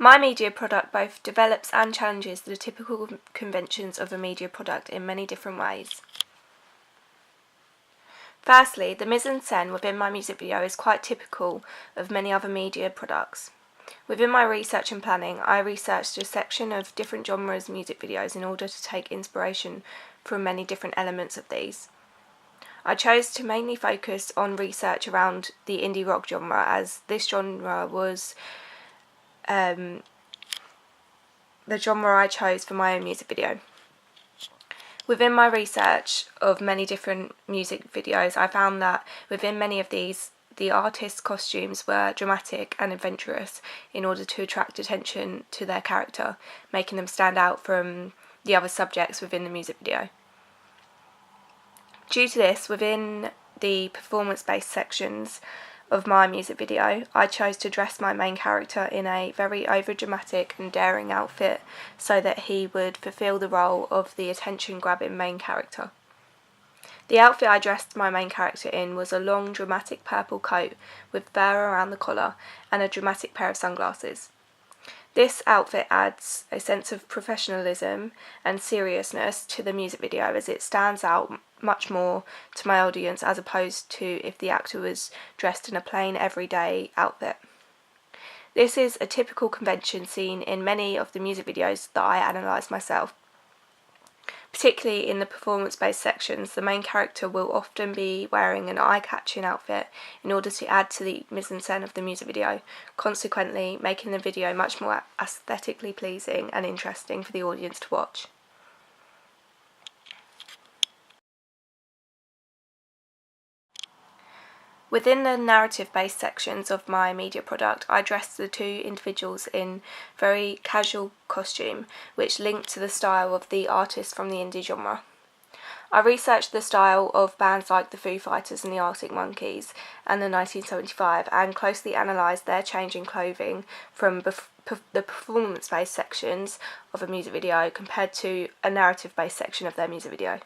My media product both develops and challenges the typical conventions of a media product in many different ways. Firstly, the mise-en-scène within my music video is quite typical of many other media products. Within my research and planning, I researched a section of different genres music videos in order to take inspiration from many different elements of these. I chose to mainly focus on research around the indie rock genre, as this genre was the genre I chose for my own music video. Within my research of many different music videos, I found that within many of these, the artists' costumes were dramatic and adventurous in order to attract attention to their character, making them stand out from the other subjects within the music video. Due to this, within the performance-based sections of my music video, I chose to dress my main character in a very over-dramatic and daring outfit so that he would fulfill the role of the attention-grabbing main character. The outfit I dressed my main character in was a long, dramatic purple coat with fur around the collar and a dramatic pair of sunglasses. This outfit adds a sense of professionalism and seriousness to the music video, as it stands out much more to my audience as opposed to if the actor was dressed in a plain everyday outfit. This is a typical convention seen in many of the music videos that I analysed myself. Particularly in the performance-based sections, the main character will often be wearing an eye-catching outfit in order to add to the mise-en-scène of the music video, consequently making the video much more aesthetically pleasing and interesting for the audience to watch. Within the narrative-based sections of my media product, I dressed the two individuals in very casual costume, which linked to the style of the artists from the indie genre. I researched the style of bands like the Foo Fighters and the Arctic Monkeys and the 1975, and closely analysed their change in clothing from the performance-based sections of a music video compared to a narrative-based section of their music video.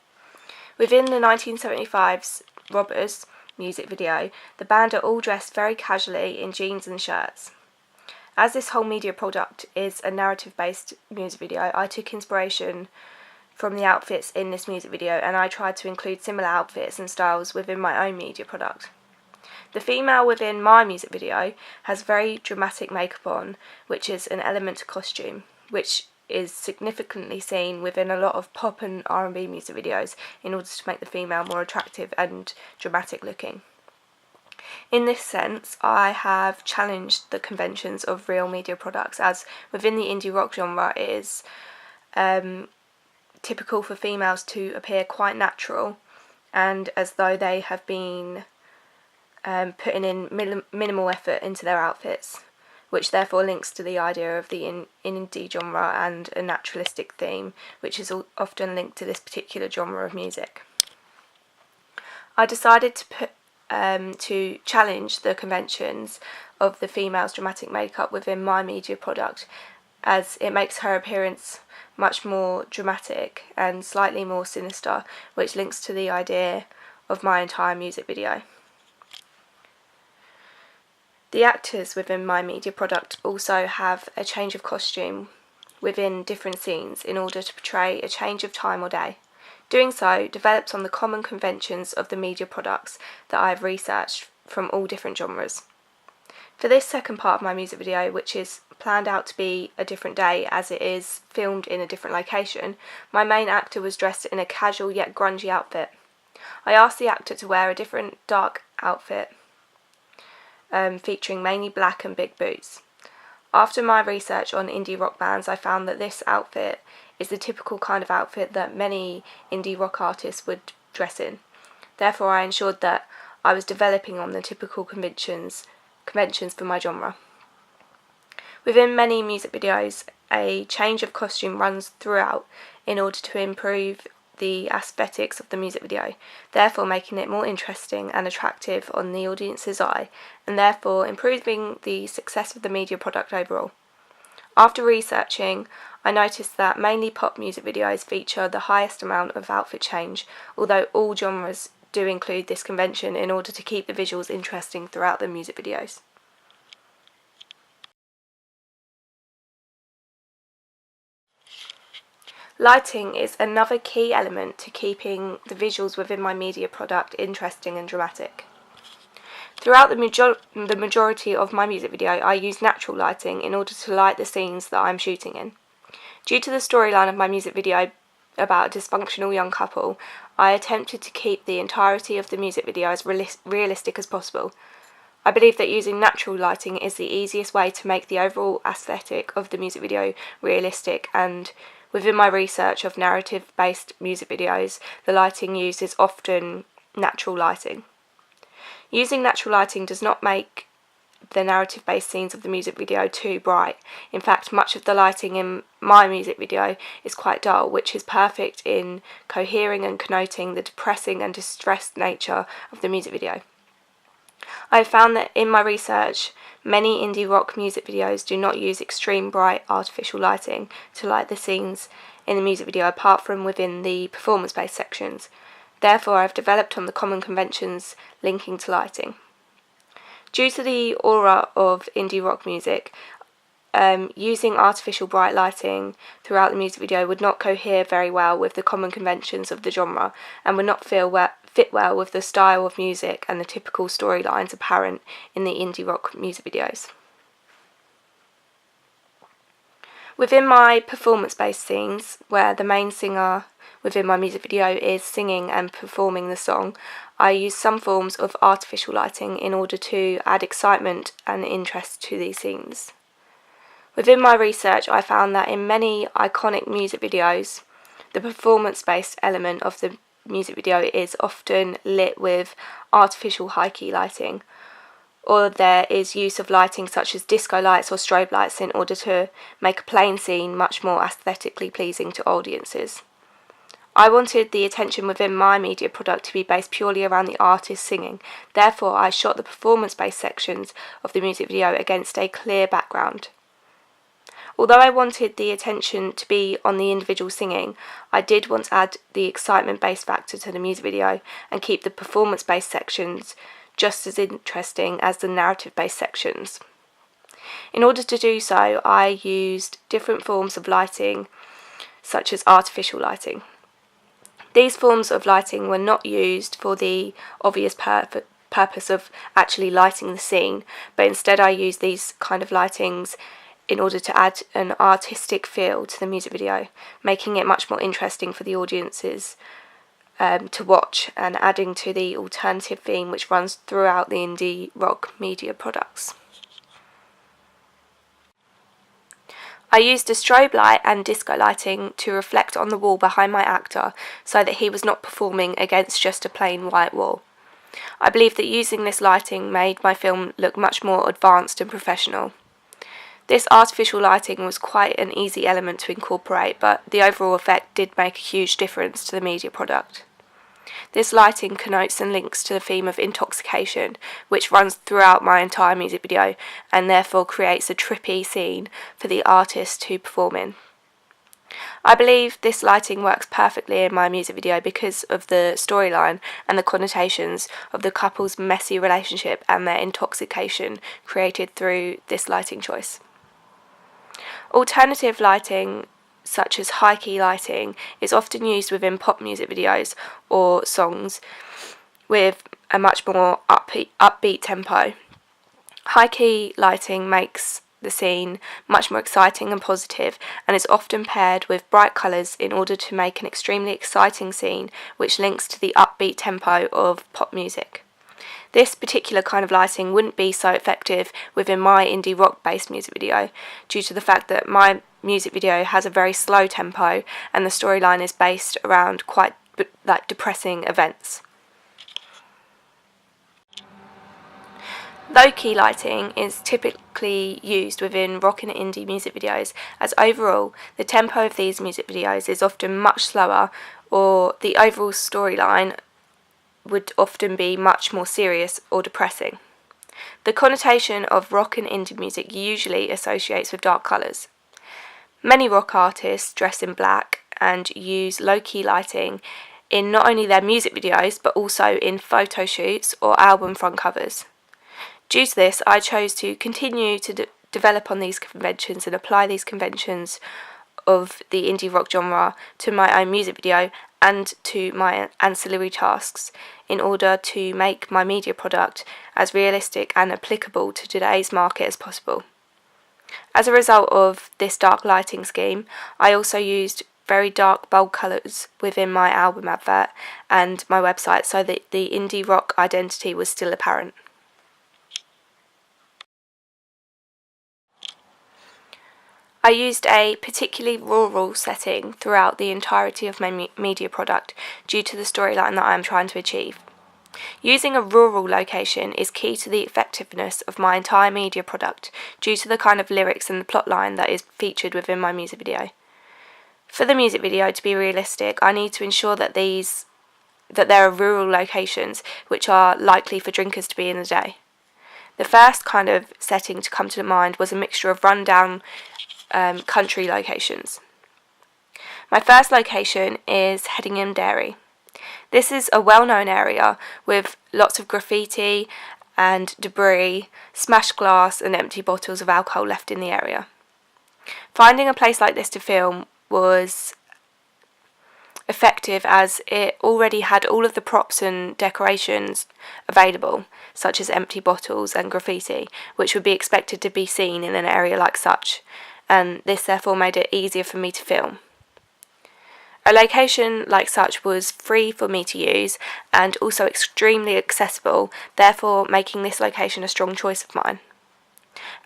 Within the 1975's Robbers music video, the band are all dressed very casually in jeans and shirts. As this whole media product is a narrative-based music video, I took inspiration from the outfits in this music video, and I tried to include similar outfits and styles within my own media product. The female within my music video has very dramatic makeup on, which is an element to costume, which is significantly seen within a lot of pop and R&B music videos in order to make the female more attractive and dramatic looking. In this sense, I have challenged the conventions of real media products, as within the indie rock genre it is typical for females to appear quite natural and as though they have been putting in minimal effort into their outfits, which therefore links to the idea of the indie genre and a naturalistic theme, which is often linked to this particular genre of music. I decided to challenge the conventions of the female's dramatic makeup within my media product, as it makes her appearance much more dramatic and slightly more sinister, which links to the idea of my entire music video. The actors within my media product also have a change of costume within different scenes in order to portray a change of time or day. Doing so develops on the common conventions of the media products that I have researched from all different genres. For this second part of my music video, which is planned out to be a different day as it is filmed in a different location, my main actor was dressed in a casual yet grungy outfit. I asked the actor to wear a different dark outfit featuring mainly black and big boots. After my research on indie rock bands, I found that this outfit is the typical kind of outfit that many indie rock artists would dress in. Therefore, I ensured that I was developing on the typical conventions for my genre. Within many music videos, a change of costume runs throughout in order to improve the aesthetics of the music video, therefore making it more interesting and attractive on the audience's eye, and therefore improving the success of the media product overall. After researching, I noticed that mainly pop music videos feature the highest amount of outfit change, although all genres do include this convention in order to keep the visuals interesting throughout the music videos. Lighting is another key element to keeping the visuals within my media product interesting and dramatic. Throughout the majority of my music video, I use natural lighting in order to light the scenes that I'm shooting in. Due to the storyline of my music video about a dysfunctional young couple, I attempted to keep the entirety of the music video as realistic as possible. I believe that using natural lighting is the easiest way to make the overall aesthetic of the music video realistic, and within my research of narrative-based music videos, the lighting used is often natural lighting. Using natural lighting does not make the narrative-based scenes of the music video too bright. In fact, much of the lighting in my music video is quite dull, which is perfect in cohering and connoting the depressing and distressed nature of the music video. I have found that in my research, many indie rock music videos do not use extreme bright artificial lighting to light the scenes in the music video, apart from within the performance-based sections. Therefore, I have developed on the common conventions linking to lighting. Due to the aura of indie rock music, using artificial bright lighting throughout the music video would not cohere very well with the common conventions of the genre, and would not fit well with the style of music and the typical storylines apparent in the indie rock music videos. Within my performance-based scenes, where the main singer within my music video is singing and performing the song, I use some forms of artificial lighting in order to add excitement and interest to these scenes. Within my research, I found that in many iconic music videos, the performance-based element of the music video is often lit with artificial high-key lighting, or there is use of lighting such as disco lights or strobe lights in order to make a plain scene much more aesthetically pleasing to audiences. I wanted the attention within my media product to be based purely around the artist singing. Therefore, I shot the performance-based sections of the music video against a clear background. Although I wanted the attention to be on the individual singing, I did want to add the excitement-based factor to the music video and keep the performance-based sections just as interesting as the narrative-based sections. In order to do so, I used different forms of lighting, such as artificial lighting. These forms of lighting were not used for the obvious purpose of actually lighting the scene, but instead I used these kind of lightings in order to add an artistic feel to the music video, making it much more interesting for the audiences to watch, and adding to the alternative theme which runs throughout the indie rock media products. I used a strobe light and disco lighting to reflect on the wall behind my actor so that he was not performing against just a plain white wall. I believe that using this lighting made my film look much more advanced and professional. This artificial lighting was quite an easy element to incorporate, but the overall effect did make a huge difference to the media product. This lighting connotes and links to the theme of intoxication, which runs throughout my entire music video, and therefore creates a trippy scene for the artist to perform in. I believe this lighting works perfectly in my music video because of the storyline and the connotations of the couple's messy relationship and their intoxication created through this lighting choice. Alternative lighting, such as high-key lighting, is often used within pop music videos or songs with a much more upbeat tempo. High-key lighting makes the scene much more exciting and positive, and is often paired with bright colours in order to make an extremely exciting scene which links to the upbeat tempo of pop music. This particular kind of lighting wouldn't be so effective within my indie rock based music video, due to the fact that my music video has a very slow tempo and the storyline is based around quite depressing events. Low-key lighting is typically used within rock and indie music videos, as overall the tempo of these music videos is often much slower, or the overall storyline would often be much more serious or depressing. The connotation of rock and indie music usually associates with dark colours. Many rock artists dress in black and use low-key lighting in not only their music videos but also in photo shoots or album front covers. Due to this, I chose to continue to develop on these conventions and apply these conventions of the indie rock genre to my own music video and to my ancillary tasks in order to make my media product as realistic and applicable to today's market as possible. As a result of this dark lighting scheme, I also used very dark bold colours within my album advert and my website so that the indie rock identity was still apparent. I used a particularly rural setting throughout the entirety of my media product due to the storyline that I am trying to achieve. Using a rural location is key to the effectiveness of my entire media product due to the kind of lyrics and the plotline that is featured within my music video. For the music video to be realistic, I need to ensure that there are rural locations which are likely for drinkers to be in the day. The first kind of setting to come to mind was a mixture of rundown country locations. My first location is Hedingham Dairy. This is a well-known area with lots of graffiti and debris, smashed glass and empty bottles of alcohol left in the area. Finding a place like this to film was effective as it already had all of the props and decorations available, such as empty bottles and graffiti, which would be expected to be seen in an area like such, and this therefore made it easier for me to film. A location like such was free for me to use and also extremely accessible, therefore making this location a strong choice of mine.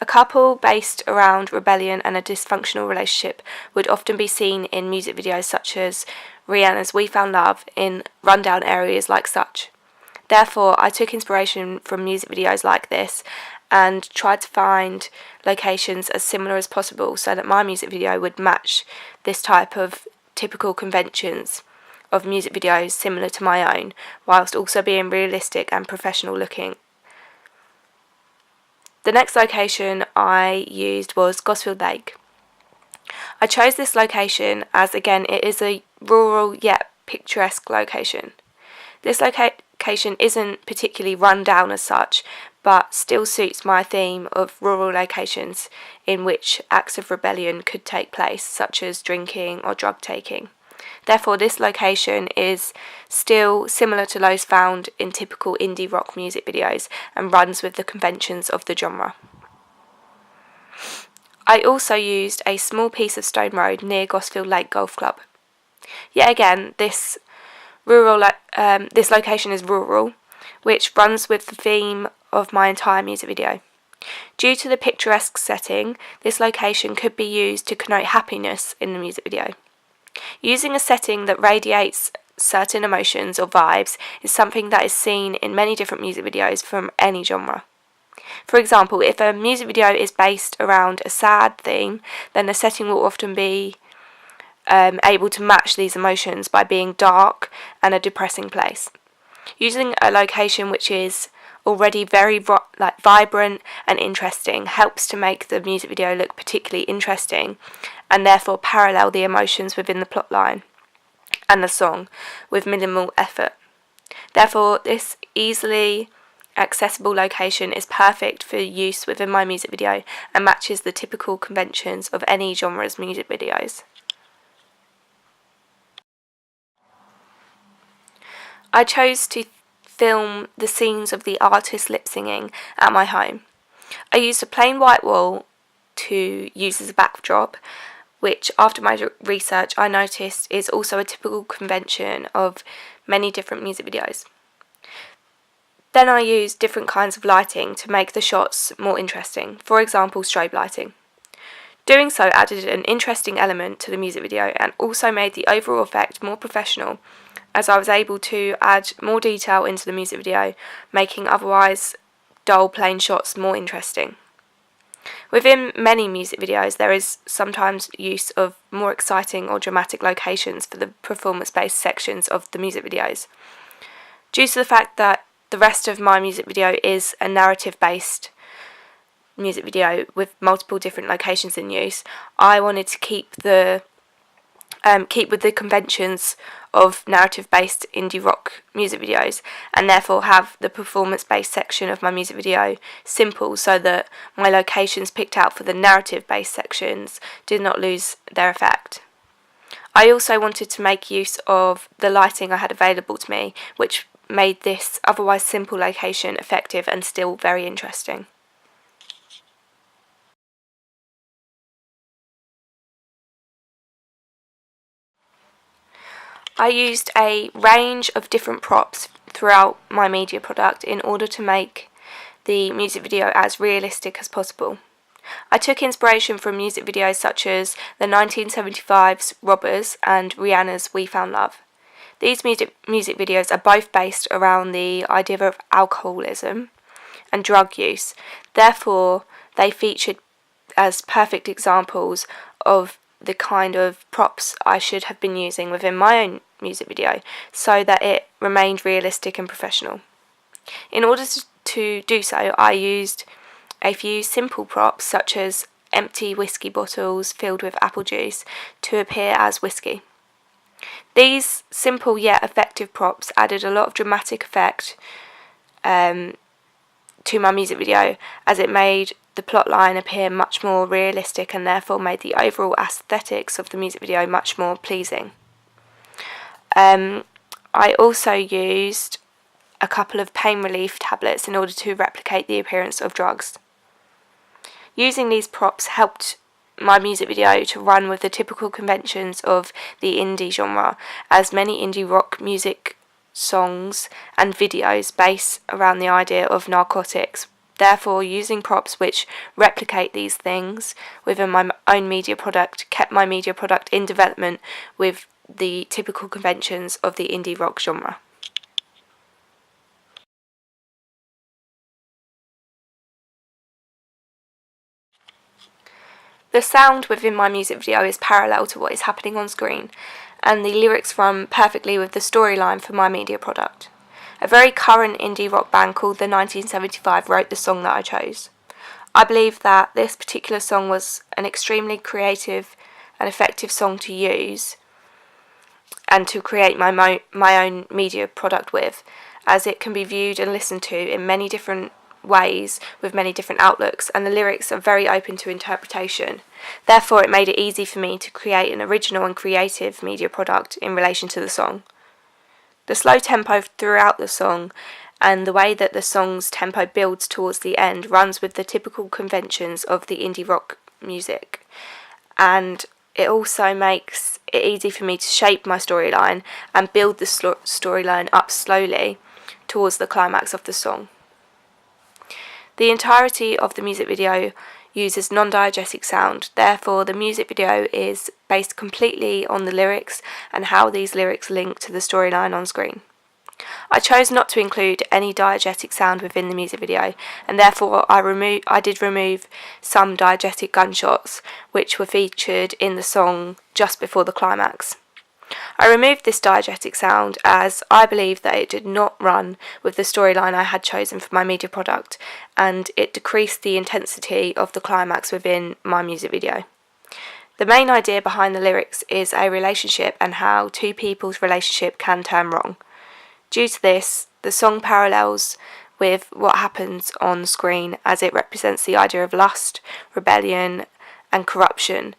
A couple based around rebellion and a dysfunctional relationship would often be seen in music videos such as Rihanna's We Found Love in rundown areas like such. Therefore, I took inspiration from music videos like this and tried to find locations as similar as possible so that my music video would match this type of typical conventions of music videos similar to my own, whilst also being realistic and professional looking. The next location I used was Gosfield Lake. I chose this location as, again, it is a rural yet picturesque location. This location isn't particularly run down as such, but still suits my theme of rural locations in which acts of rebellion could take place, such as drinking or drug taking. Therefore, this location is still similar to those found in typical indie rock music videos and runs with the conventions of the genre. I also used a small piece of stone road near Gosfield Lake Golf Club. Yet again, this location is rural, which runs with the theme of my entire music video. Due to the picturesque setting, this location could be used to connote happiness in the music video. Using a setting that radiates certain emotions or vibes is something that is seen in many different music videos from any genre. For example, if a music video is based around a sad theme, then the setting will often be able to match these emotions by being dark and a depressing place. Using a location which is already very vibrant and interesting helps to make the music video look particularly interesting and therefore parallel the emotions within the plotline and the song with minimal effort. Therefore, this easily accessible location is perfect for use within my music video and matches the typical conventions of any genre's music videos. I chose to film the scenes of the artist lip singing at my home. I used a plain white wall to use as a backdrop, which after my research I noticed is also a typical convention of many different music videos. Then I used different kinds of lighting to make the shots more interesting, for example strobe lighting. Doing so added an interesting element to the music video and also made the overall effect more professional, as I was able to add more detail into the music video, making otherwise dull plain shots more interesting. Within many music videos there is sometimes use of more exciting or dramatic locations for the performance-based sections of the music videos. Due to the fact that the rest of my music video is a narrative-based music video with multiple different locations in use, I wanted to keep the keep with the conventions of narrative-based indie rock music videos, and therefore have the performance-based section of my music video simple so that my locations picked out for the narrative-based sections did not lose their effect. I also wanted to make use of the lighting I had available to me, which made this otherwise simple location effective and still very interesting. I used a range of different props throughout my media product in order to make the music video as realistic as possible. I took inspiration from music videos such as the 1975's Robbers and Rihanna's We Found Love. These music videos are both based around the idea of alcoholism and drug use. Therefore, they featured as perfect examples of the kind of props I should have been using within my own music video so that it remained realistic and professional. In order to do so, I used a few simple props such as empty whiskey bottles filled with apple juice to appear as whiskey. These simple yet effective props added a lot of dramatic effect to my music video, as it made the plot line appear much more realistic and therefore made the overall aesthetics of the music video much more pleasing. I also used a couple of pain relief tablets in order to replicate the appearance of drugs. Using these props helped my music video to run with the typical conventions of the indie genre, as many indie rock music songs and videos base around the idea of narcotics. Therefore, using props which replicate these things within my own media product kept my media product in development with the typical conventions of the indie rock genre. The sound within my music video is parallel to what is happening on screen, and the lyrics run perfectly with the storyline for my media product. A very current indie rock band called The 1975 wrote the song that I chose. I believe that this particular song was an extremely creative and effective song to use and to create my own media product with, as it can be viewed and listened to in many different ways with many different outlooks, and the lyrics are very open to interpretation. Therefore, it made it easy for me to create an original and creative media product in relation to the song. The slow tempo throughout the song and the way that the song's tempo builds towards the end runs with the typical conventions of the indie rock music, and it also makes it easy for me to shape my storyline and build the storyline up slowly towards the climax of the song. The entirety of the music video uses non-diegetic sound, therefore the music video is based completely on the lyrics and how these lyrics link to the storyline on screen. I chose not to include any diegetic sound within the music video, and therefore I did remove some diegetic gunshots which were featured in the song just before the climax. I removed this diegetic sound as I believe that it did not run with the storyline I had chosen for my media product, and it decreased the intensity of the climax within my music video. The main idea behind the lyrics is a relationship and how two people's relationship can turn wrong. Due to this, the song parallels with what happens on screen, as it represents the idea of lust, rebellion and corruption,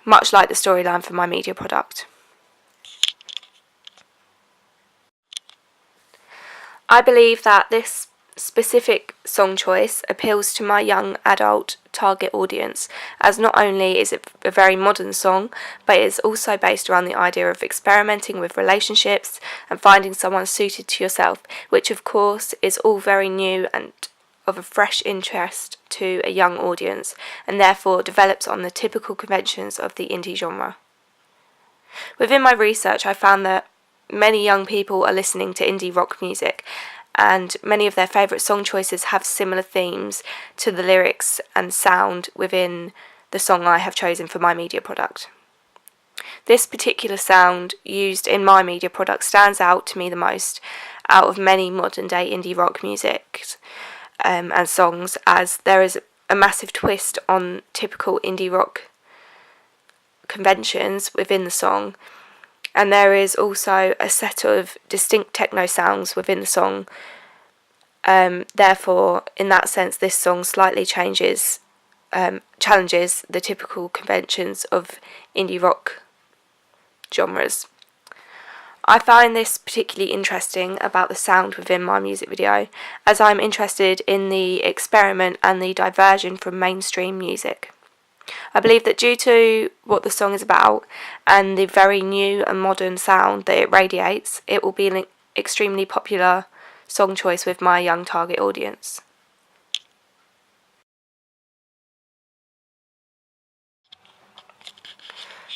much like the storyline for my media product. I believe that this specific song choice appeals to my young adult target audience, as not only is it a very modern song, but it is also based around the idea of experimenting with relationships and finding someone suited to yourself, which of course is all very new and of a fresh interest to a young audience, and therefore develops on the typical conventions of the indie genre. Within my research, I found that many young people are listening to indie rock music, and many of their favourite song choices have similar themes to the lyrics and sound within the song I have chosen for my media product. This particular sound used in my media product stands out to me the most out of many modern day indie rock music and songs, as there is a massive twist on typical indie rock conventions within the song, and there is also a set of distinct techno sounds within the song. Therefore, in that sense, this song slightly challenges the typical conventions of indie rock genres. I find this particularly interesting about the sound within my music video, as I'm interested in the experiment and the diversion from mainstream music. I believe that due to what the song is about and the very new and modern sound that it radiates, it will be an extremely popular song choice with my young target audience.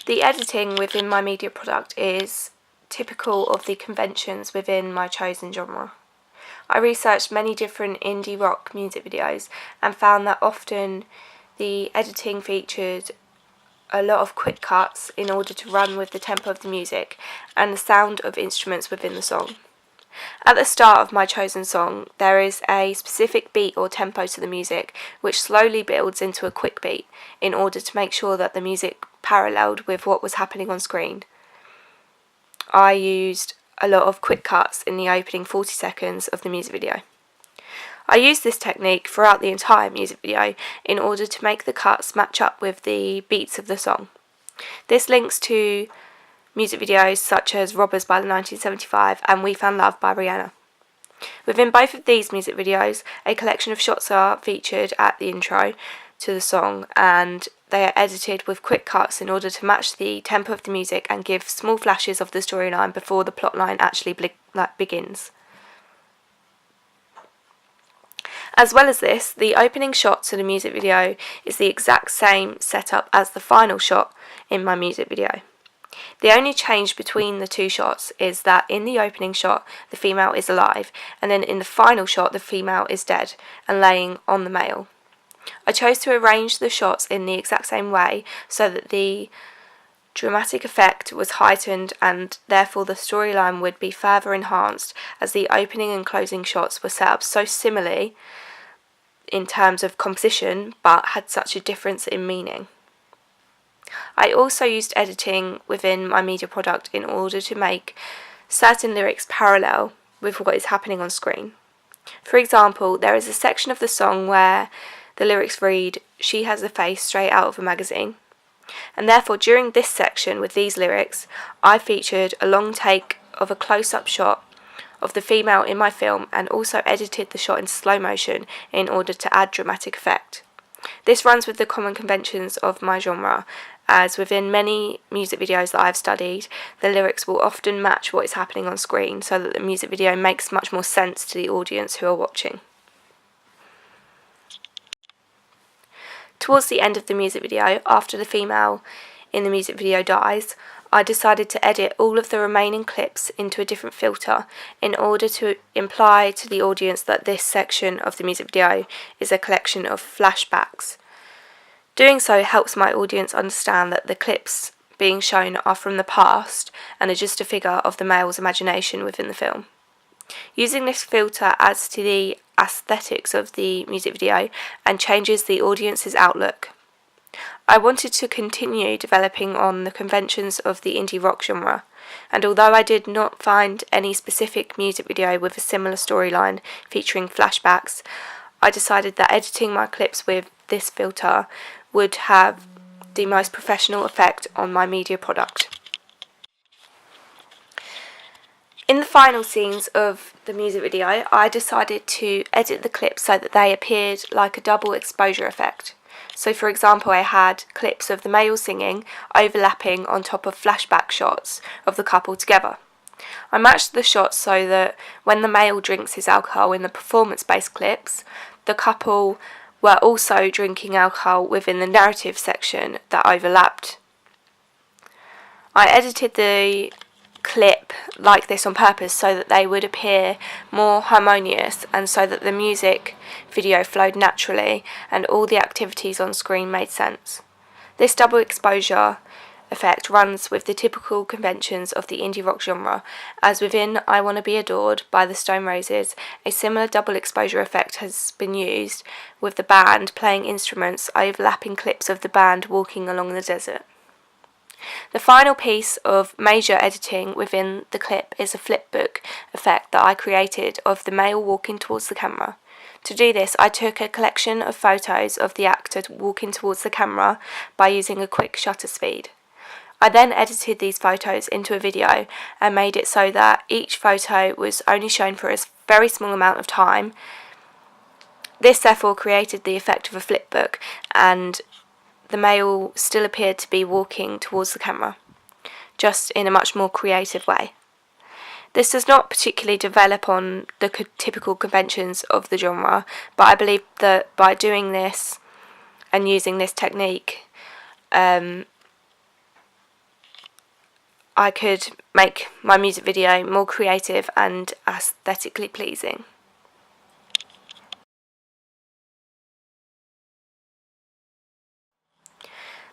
The editing within my media product is typical of the conventions within my chosen genre. I researched many different indie rock music videos and found that often the editing featured a lot of quick cuts in order to run with the tempo of the music and the sound of instruments within the song. At the start of my chosen song, there is a specific beat or tempo to the music which slowly builds into a quick beat in order to make sure that the music paralleled with what was happening on screen. I used a lot of quick cuts in the opening 40 seconds of the music video. I used this technique throughout the entire music video in order to make the cuts match up with the beats of the song. This links to music videos such as Robbers by 1975 and We Found Love by Rihanna. Within both of these music videos, a collection of shots are featured at the intro to the song, and they are edited with quick cuts in order to match the tempo of the music and give small flashes of the storyline before the plotline actually begins. As well as this, the opening shot to the music video is the exact same setup as the final shot in my music video. The only change between the two shots is that in the opening shot, the female is alive, and then in the final shot, the female is dead and laying on the male. I chose to arrange the shots in the exact same way so that the dramatic effect was heightened and therefore the storyline would be further enhanced, as the opening and closing shots were set up so similarly in terms of composition but had such a difference in meaning. I also used editing within my media product in order to make certain lyrics parallel with what is happening on screen. For example, there is a section of the song where the lyrics read, "She has a face straight out of a magazine." And therefore, during this section with these lyrics, I featured a long take of a close-up shot of the female in my film and also edited the shot in slow motion in order to add dramatic effect. This runs with the common conventions of my genre, as within many music videos that I've studied, the lyrics will often match what is happening on screen so that the music video makes much more sense to the audience who are watching. Towards the end of the music video, after the female in the music video dies, I decided to edit all of the remaining clips into a different filter in order to imply to the audience that this section of the music video is a collection of flashbacks. Doing so helps my audience understand that the clips being shown are from the past and are just a figure of the male's imagination within the film. Using this filter adds to the aesthetics of the music video and changes the audience's outlook. I wanted to continue developing on the conventions of the indie rock genre, and although I did not find any specific music video with a similar storyline featuring flashbacks, I decided that editing my clips with this filter would have the most professional effect on my media product. In the final scenes of the music video, I decided to edit the clips so that they appeared like a double exposure effect. So for example, I had clips of the male singing overlapping on top of flashback shots of the couple together. I matched the shots so that when the male drinks his alcohol in the performance-based clips, the couple were also drinking alcohol within the narrative section that overlapped. I edited the clip like this on purpose so that they would appear more harmonious and so that the music video flowed naturally and all the activities on screen made sense. This double exposure effect runs with the typical conventions of the indie rock genre, as within I Wanna Be Adored by the Stone Roses, a similar double exposure effect has been used with the band playing instruments overlapping clips of the band walking along the desert. The final piece of major editing within the clip is a flipbook effect that I created of the male walking towards the camera. To do this, I took a collection of photos of the actor walking towards the camera by using a quick shutter speed. I then edited these photos into a video and made it so that each photo was only shown for a very small amount of time. This therefore created the effect of a flipbook, and the male still appeared to be walking towards the camera, just in a much more creative way. This does not particularly develop on the typical conventions of the genre, but I believe that by doing this and using this technique, I could make my music video more creative and aesthetically pleasing.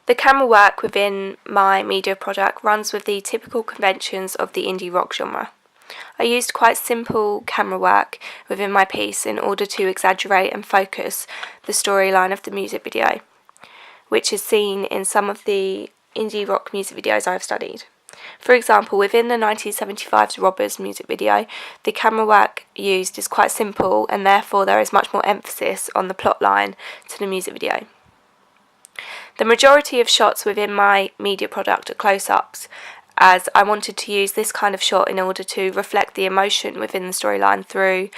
The camera work within my media product runs with the typical conventions of the indie rock genre. I used quite simple camera work within my piece in order to exaggerate and focus the storyline of the music video, which is seen in some of the indie rock music videos I've studied. For example, within the 1975's Robbers music video, the camera work used is quite simple, and therefore there is much more emphasis on the plot line to the music video. The majority of shots within my media product are close-ups, as I wanted to use this kind of shot in order to reflect the emotion within the storyline through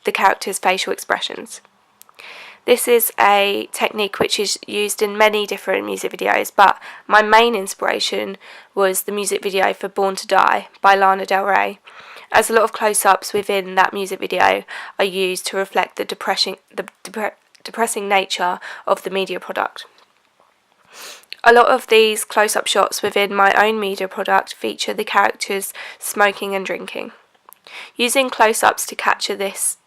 the characters' facial expressions. This is a technique which is used in many different music videos, but my main inspiration was the music video for Born to Die by Lana Del Rey, as a lot of close-ups within that music video are used to reflect the depressing nature of the media product. A lot of these close-up shots within my own media product feature the characters smoking and drinking. Using close-ups to capture this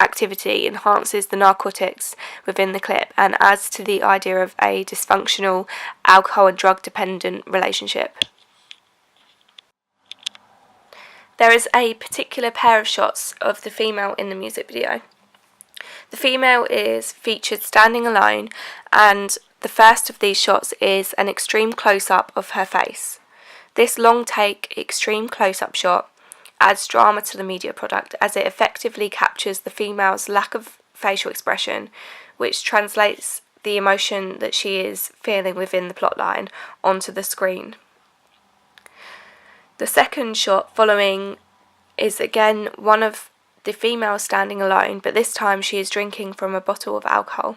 activity enhances the narcotics within the clip and adds to the idea of a dysfunctional alcohol and drug dependent relationship. There is a particular pair of shots of the female in the music video. The female is featured standing alone, and the first of these shots is an extreme close-up of her face. This long take extreme close-up shot adds drama to the media product, as it effectively captures the female's lack of facial expression, which translates the emotion that she is feeling within the plotline onto the screen. The second shot following is again one of the female standing alone, but this time she is drinking from a bottle of alcohol.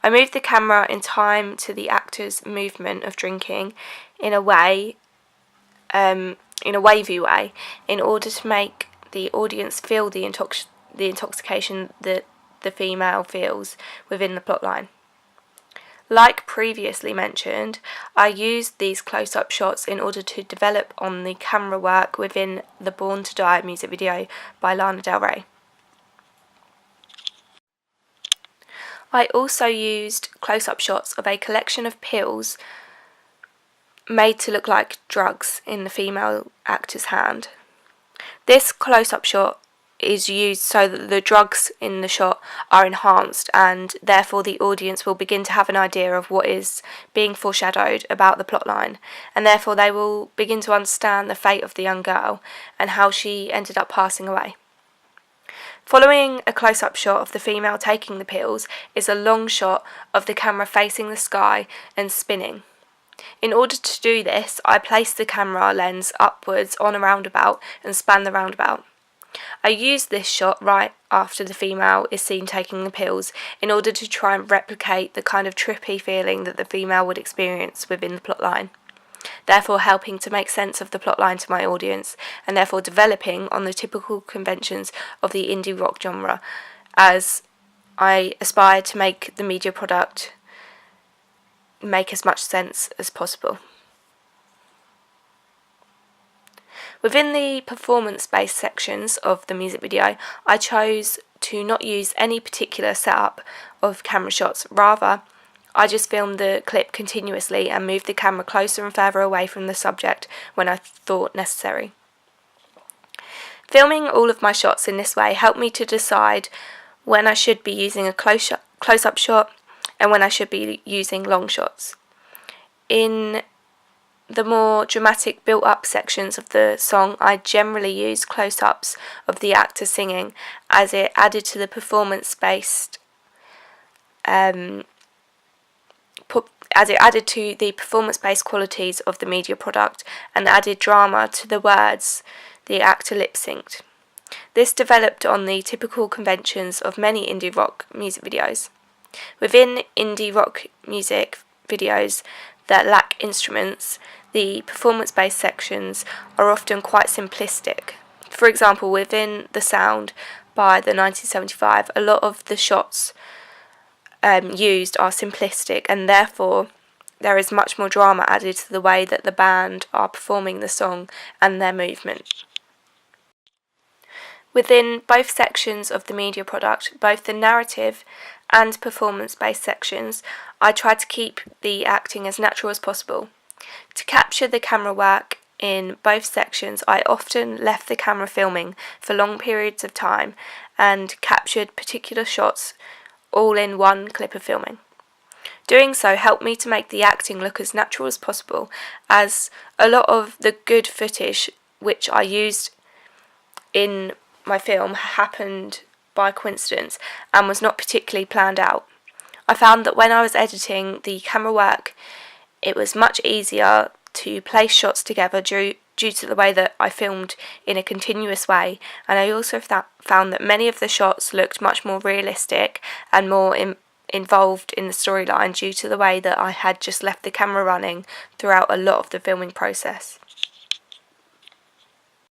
I moved the camera in time to the actor's movement of drinking in a wavy way, in order to make the audience feel the intoxication that the female feels within the plotline. Like previously mentioned, I used these close-up shots in order to develop on the camera work within the Born to Die music video by Lana Del Rey. I also used close-up shots of a collection of pills made to look like drugs in the female actor's hand. This close-up shot is used so that the drugs in the shot are enhanced, and therefore the audience will begin to have an idea of what is being foreshadowed about the plotline, and therefore they will begin to understand the fate of the young girl and how she ended up passing away. Following a close-up shot of the female taking the pills is a long shot of the camera facing the sky and spinning. In order to do this, I placed the camera lens upwards on a roundabout and span the roundabout. I used this shot right after the female is seen taking the pills in order to try and replicate the kind of trippy feeling that the female would experience within the plotline, therefore helping to make sense of the plotline to my audience, and therefore developing on the typical conventions of the indie rock genre, as I aspire to make the media product make as much sense as possible. Within the performance-based sections of the music video, I chose to not use any particular setup of camera shots. Rather, I just filmed the clip continuously and moved the camera closer and further away from the subject when I thought necessary. Filming all of my shots in this way helped me to decide when I should be using a close-up shot and when I should be using long shots. In the more dramatic built-up sections of the song, I generally use close-ups of the actor singing, as it added to the performance-based qualities of the media product and added drama to the words the actor lip-synced. This developed on the typical conventions of many indie rock music videos. Within indie rock music videos that lack instruments, the performance-based sections are often quite simplistic. For example, within The Sound by the 1975, a lot of the shots used are simplistic, and therefore there is much more drama added to the way that the band are performing the song and their movement. Within both sections of the media product, both the narrative and performance-based sections, I tried to keep the acting as natural as possible. To capture the camera work in both sections, I often left the camera filming for long periods of time and captured particular shots all in one clip of filming. Doing so helped me to make the acting look as natural as possible, as a lot of the good footage which I used in my film happened by coincidence and was not particularly planned out. I found that when I was editing the camera work, it was much easier to place shots together due to the way that I filmed in a continuous way, and I also found that many of the shots looked much more realistic and more involved in the storyline due to the way that I had just left the camera running throughout a lot of the filming process.